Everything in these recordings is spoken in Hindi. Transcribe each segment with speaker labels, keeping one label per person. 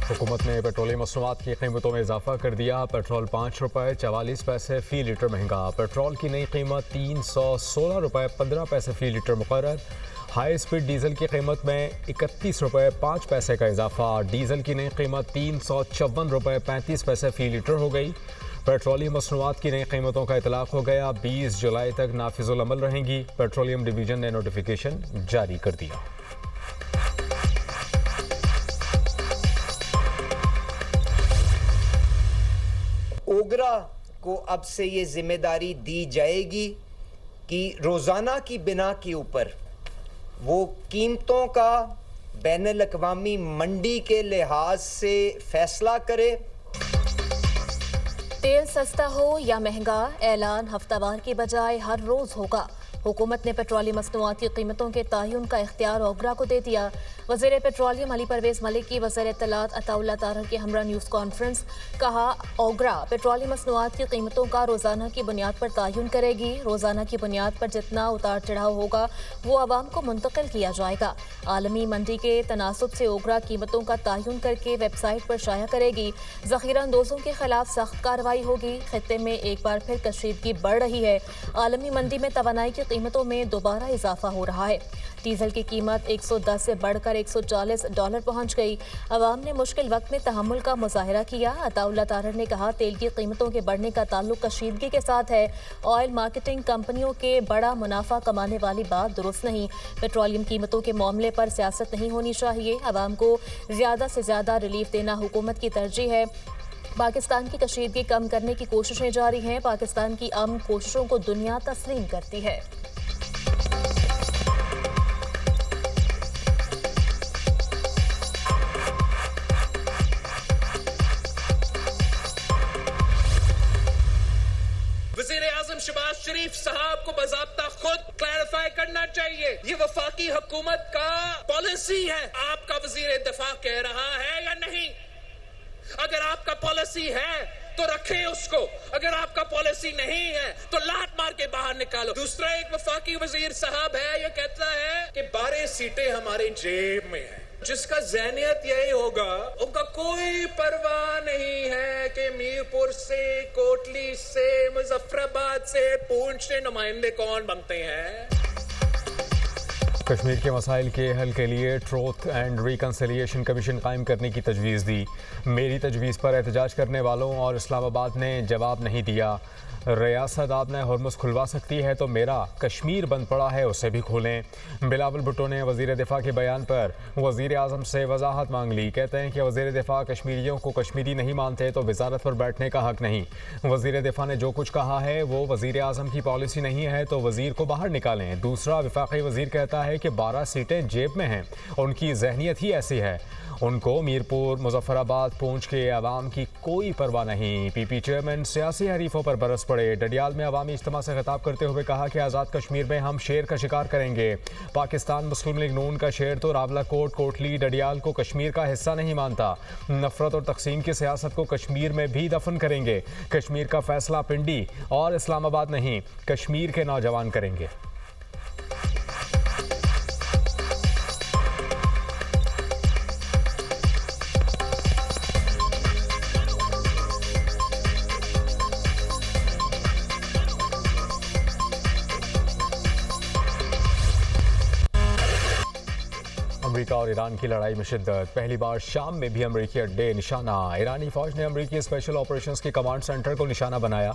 Speaker 1: हुकूमत ने पेट्रोलियम मसनूआत की कीमतों में इजाफा कर दिया। पेट्रोल 5 रुपये 44 पैसे फ़ी लीटर महंगा। पेट्रोल की नई कीमत 316 रुपये 15 पैसे फ़ी लीटर मुकर्रर। हाई स्पीड डीजल की कीमत में 31 रुपये 5 पैसे का इजाफा। डीजल की नई कीमत 354 रुपये 35 पैसे फ़ी लीटर हो गई। पेट्रोलियम मसनूआत की नई कीमतों का इतलाक़ हो गया। 20 जुलाई तक नाफिजुल अमल रहेंगी। पेट्रोलियम डिवीज़न ने नोटिफिकेशन जारी कर दिया।
Speaker 2: ओगरा को अब से ये जिम्मेदारी दी जाएगी कि रोज़ाना की बिना के ऊपर वो कीमतों का बैनुल अक़वामी मंडी के लिहाज से फैसला करे।
Speaker 3: तेल सस्ता हो या महंगा, ऐलान हफ्तावार की बजाय हर रोज़ होगा। हुकूमत ने पेट्रोलियम मसनूआत की कीमतों के तयन का इख्तियार ओगरा को दे दिया। वज़ीर पेट्रोलियम अली परवेज़ मलिक की वज़ीर इत्तलात अताउल्लाह तारर के हमरा न्यूज़ कॉन्फ्रेंस। कहा, ओगरा पेट्रोलियम मसनूआत की कीमतों का रोज़ाना की बुनियाद पर तयन करेगी। रोज़ाना की बुनियाद पर जितना उतार चढ़ाव होगा वो आवाम को मुंतकिल किया जाएगा। आलमी मंडी के तनासुब से ओगरा कीमतों का तयन करके वेबसाइट पर शाया करेगी। ज़ख़ीरा अंदोज़ों के खिलाफ सख्त कार्रवाई होगी। खित्ते में एक बार फिर कशीदगी बढ़ रही है। आलमी मंडी में तवानाई की कीमतों में दोबारा इजाफा हो रहा है। डीजल की कीमत 110 से बढ़कर $140 पहुंच गई। अवाम ने मुश्किल वक्त में तहम्मुल का मुजाहरा किया। अताउल्लाह तारर ने कहा, तेल की कीमतों के बढ़ने का ताल्लुक कशीदगी के साथ है। ऑयल मार्केटिंग कंपनियों के बड़ा मुनाफा कमाने वाली बात दुरुस्त नहीं। पेट्रोलियम कीमतों के मामले पर सियासत नहीं होनी चाहिए। अवाम को ज़्यादा से ज़्यादा रिलीफ देना हुकूमत की तरजीह है। पाकिस्तान की कशीदगी कम करने की कोशिशें जारी हैं। पाकिस्तान की अमन कोशिशों को दुनिया तस्लीम करती है।
Speaker 4: वज़ीर-ए-आज़म शहबाज शरीफ साहब को बाज़ाब्ता खुद क्लैरिफाई करना चाहिए। ये वफाकी हुकूमत का पॉलिसी है। आपका वज़ीर दिफा कह रहा है या नहीं? अगर आपका पॉलिसी है तो रखें उसको, अगर आपका पॉलिसी नहीं है तो लात मार के बाहर निकालो। दूसरा एक वफाकी वजीर साहब है, ये कहता है कि 12 सीटें हमारे जेब में है। जिसका ज़हनियत यही होगा, उनका कोई परवाह नहीं है कि मीरपुर से, कोटली से, मुजफ्फराबाद से, पूंछ से नुमाइंदे कौन बनते हैं।
Speaker 1: कश्मीर के मसाइल के हल के लिए ट्रूथ एंड रिकन्सिलिएशन कमीशन कायम करने की तजवीज़ दी। मेरी तजवीज़ पर एहतजाज करने वालों और इस्लामाबाद ने जवाब नहीं दिया। रियासत आपने हरमुज़ खुलवा सकती है तो मेरा कश्मीर बंद पड़ा है उसे भी खोलें। बिलावल भुट्टो ने वज़ीर दिफा के बयान पर वज़ीर आज़म से वजाहत मांग ली। कहते हैं कि वज़ीर दिफा कश्मीरियों को कश्मीरी नहीं मानते तो वजारत पर बैठने का हक़ नहीं। वज़ीर दिफा ने जो कुछ कहा है वो वज़ीर आज़म की पॉलिसी नहीं है तो वज़ीर को बाहर निकालें। दूसरा वफाकी वज़ीर कहता है कि 12 सीटें जेब में हैं, उनकी जहनीत ही ऐसी है। उनको मीरपुर, मुजफ्फराबाद, पूंछ के अवाम की कोई परवाह नहीं। पीपी चेयरमैन सियासी हरीफों पर बरस पड़े। डडियाल में अवामी इज्तिमा से खिताब करते हुए कहा कि आज़ाद कश्मीर में हम शेर का शिकार करेंगे। पाकिस्तान मुस्लिम लीग नून का शेर तो रावलाकोट, कोटली, डडियाल को कश्मीर का हिस्सा नहीं मानता। नफरत और तकसीम की सियासत को कश्मीर में भी दफन करेंगे। कश्मीर का फैसला पिंडी और इस्लामाबाद नहीं, कश्मीर के नौजवान करेंगे। अमेरिका और ईरान की लड़ाई में शिद्दत। पहली बार शाम में भी अमेरिकी अड्डे निशाना। ईरानी फौज ने अमेरिकी स्पेशल ऑपरेशंस के कमांड सेंटर को निशाना बनाया।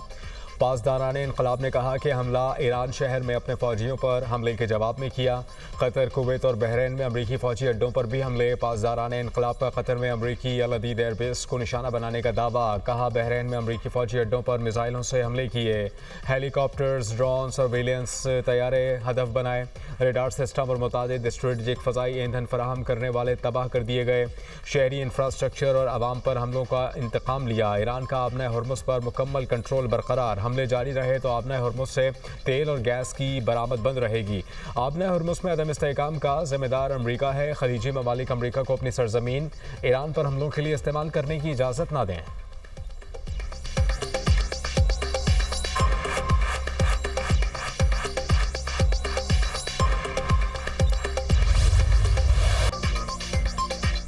Speaker 1: पासदारान इनकलाब ने कहा कि हमला ईरान शहर में अपने फौजियों पर हमले के जवाब में किया। कतर, कुवैत और बहरीन में अमेरिकी फौजी अड्डों पर भी हमले। पासदारान इनकलाब का कतर में अमेरिकी अल अदीद एयरबेस को निशाना बनाने का दावा। कहा, बहरीन में अमेरिकी फौजी अड्डों पर मिसाइलों से हमले किए। हेलीकॉप्टर्स, ड्रोन, सर्वेलेंस तैयारे हदफ बनाए। रेडार सिस्टम और मुतादिद स्ट्रेटजिक फ़ज़ाई ईंधन फराहम करने वाले तबाह कर दिए गए। शहरी इंफ्रास्ट्रक्चर और आवाम पर हमलों का इंतकाम लिया। ईरान का आबना हरमुज़ पर मुकम्मल कंट्रोल बरकरार। हमले जारी रहे तो आबना हरमुज़ से तेल और गैस की बरामद बंद रहेगी। आबना हरमुज़ में अदम इस्तेहकाम का जिम्मेदार अमरीका है। खलीजी ममालिक अमरीका को अपनी सरजमीन ईरान पर हमलों के लिए इस्तेमाल करने की इजाज़त ना दें।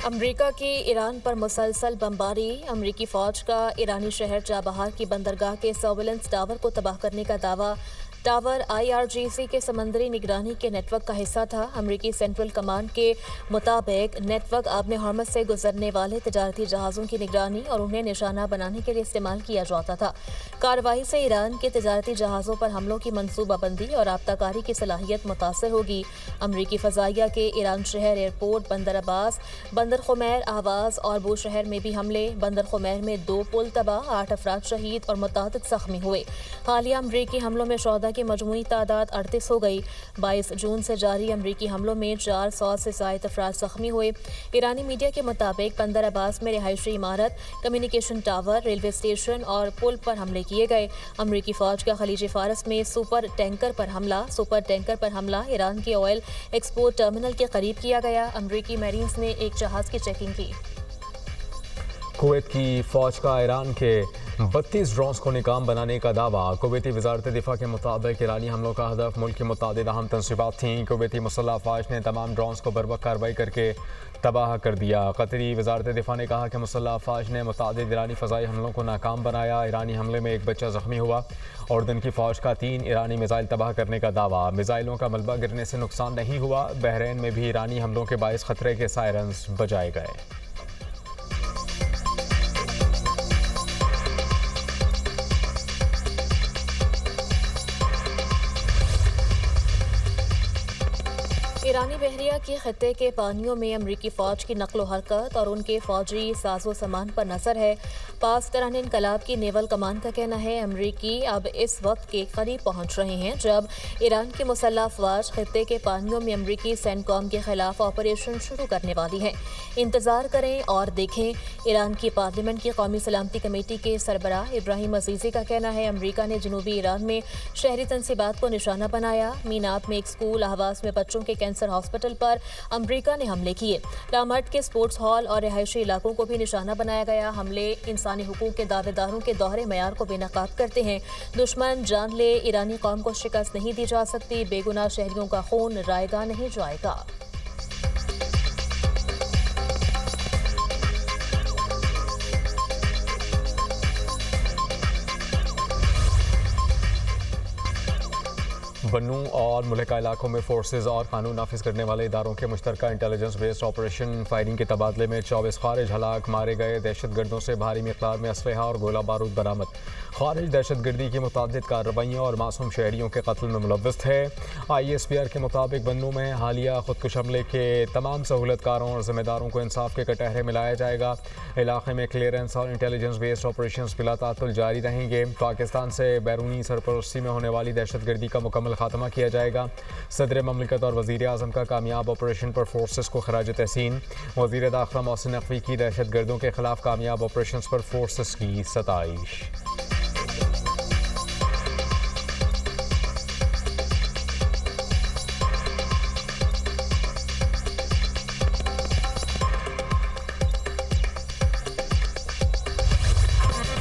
Speaker 3: अमरीका की ईरान पर मुसलसल बमबारी। अमरीकी फौज का ईरानी शहर चाबहार की बंदरगाह के सर्विलेंस टावर को तबाह करने का दावा। टावर IRGC के समंदरी निगरानी के नेटवर्क का हिस्सा था। अमरीकी सेंट्रल कमांड के मुताबिक नेटवर्क आबने हॉर्मज़ से गुजरने वाले तजारती जहाज़ों की निगरानी और उन्हें निशाना बनाने के लिए इस्तेमाल किया जाता था। कार्रवाई से ईरान के तजारती जहाज़ों पर हमलों की मनसूबाबंदी और राब्ताकारी की सलाहियत मुतासर होगी। अमरीकी फ़ज़ाइया के ईरान शहर, एयरपोर्ट, बंदर अब्बास, बंदर खुमैर, आवाज़ और बूशहर में भी हमले। बंदर खुमैर में 2 पुल तबाह, 8 अफराद शहीद और मुतअद्दिद ज़ख्मी हुए। हालिया अमरीकी हमलों में शोहदा की मजमूई तादाद 38 हो गई। 22 जून से जारी अमरीकी हमलों में 400 से ज़ायद अफराद ज़ख्मी हुए। ईरानी मीडिया के मुताबिक बंदर अब्बास में रिहायशी इमारत, कम्युनिकेशन टावर, रेलवे स्टेशन और पुल पर हमले किए गए। अमरीकी फौज का खलीज फारस में सुपर टैंकर पर हमला ईरान के ऑयल एक्सपोर्ट टर्मिनल के करीब किया गया। अमरीकी मैरीन्स ने एक जहाज की चेकिंग की।
Speaker 1: कुवैत की फौज का ईरान के 32 ड्रोन्स को निकाम बनाने का दावा। कुवैती वजारत दिफा के मुताबिक ईरानी हमलों का हदफ मुल्क की मुतादिद अहम तंसीबात थीं। कुवैती मुसल्लह अफवाज ने तमाम ड्रोन्स को बर्वक्त कार्रवाई करके तबाह कर दिया। कतरी वजारत दिफा ने कहा कि मुसल्लह अफवाज ने मुतादिद ईरानी फ़ज़ाई हमलों को नाकाम बनाया। ईरानी हमले में एक बच्चा ज़ख्मी हुआ। उर्दन की फ़ौज का 3 ईरानी मिसाइल तबाह करने का दावा। मिसाइलों का मलबा गिरने से नुकसान नहीं हुआ। बहरीन में भी ईरानी हमलों के बाइस खतरे के सायरन्स बजाए गए।
Speaker 3: ईरानी बहरिया की खत्ते के पानियों में अमरीकी फ़ौज की नकलो हरकत और उनके फ़ौजी साजो सामान पर नज़र है। पाकिस्तान इनकलाब की नेवल कमान का कहना है अमरीकी अब इस वक्त के करीब पहुँच रहे हैं जब ईरान की मुसल्लह अफवाज खत्ते के पानियों में अमरीकी सेंटकॉम के खिलाफ ऑपरेशन शुरू करने वाली है। इंतज़ार करें और देखें। ईरान की पार्लियामेंट की कौमी सलामती कमेटी के सरबराह इब्राहिम अजीज़ी का कहना है अमरीका ने जनूबी ईरान में शहरी तनसीबात को निशाना बनाया। मीनात में एक स्कूल, आवास में बच्चों के कैंसर हॉस्पिटल पर अमरीका ने हमले किए। लामर्ट के स्पोर्ट्स हॉल और रिहायशी इलाकों को भी निशाना बनाया गया। हमले इंसानी हुकूक के दावेदारों के दोहरे मयार को बेनकाब करते हैं। दुश्मन जान ले, ईरानी कौम को शिकस्त नहीं दी जा सकती। बेगुनाह शहरियों का खून रायगा नहीं जाएगा।
Speaker 1: बन्नू और मुल्का इलाकों में फोर्सेज और कानून नाफिज करने वाले इदारों के मुश्तरका इंटेलिजेंस बेस्ड ऑपरेशन फायरिंग के तबादले में 24 खारिज हलाक, मारे गए। दहशतगर्दों से भारी मिकदार में असलहा और गोला बारूद बरामद। खारिज दहशतगर्दी की मुतादिद कार्रवाइयों और मासूम शहरियों के कत्ल में मुलव्वस थे। ISPR के मुताबिक बन्नू में हालिया खुदकुश हमले के तमाम सहूलतकारों और जिम्मेदारों को इंसाफ के कटहरे में लाया जाएगा। इलाके में क्लियरेंस और इंटेलिजेंस बेस्ड ऑपरेशन बिलातातुल जारी रहेंगे। पाकिस्तान से बैरूनी सरपरस्ती में होने वाली दहशतगर्दी का मुकम्मल खात्मा किया जाएगा। सदर ममलिकत और वज़ीर आज़म का कामयाब ऑपरेशन पर फोर्सेस को खराज तहसीन। वज़ीर दाखिला मोहसिन नकवी की दहशतगर्दों के खिलाफ कामयाब ऑपरेशन पर फोर्सेस की सताइश।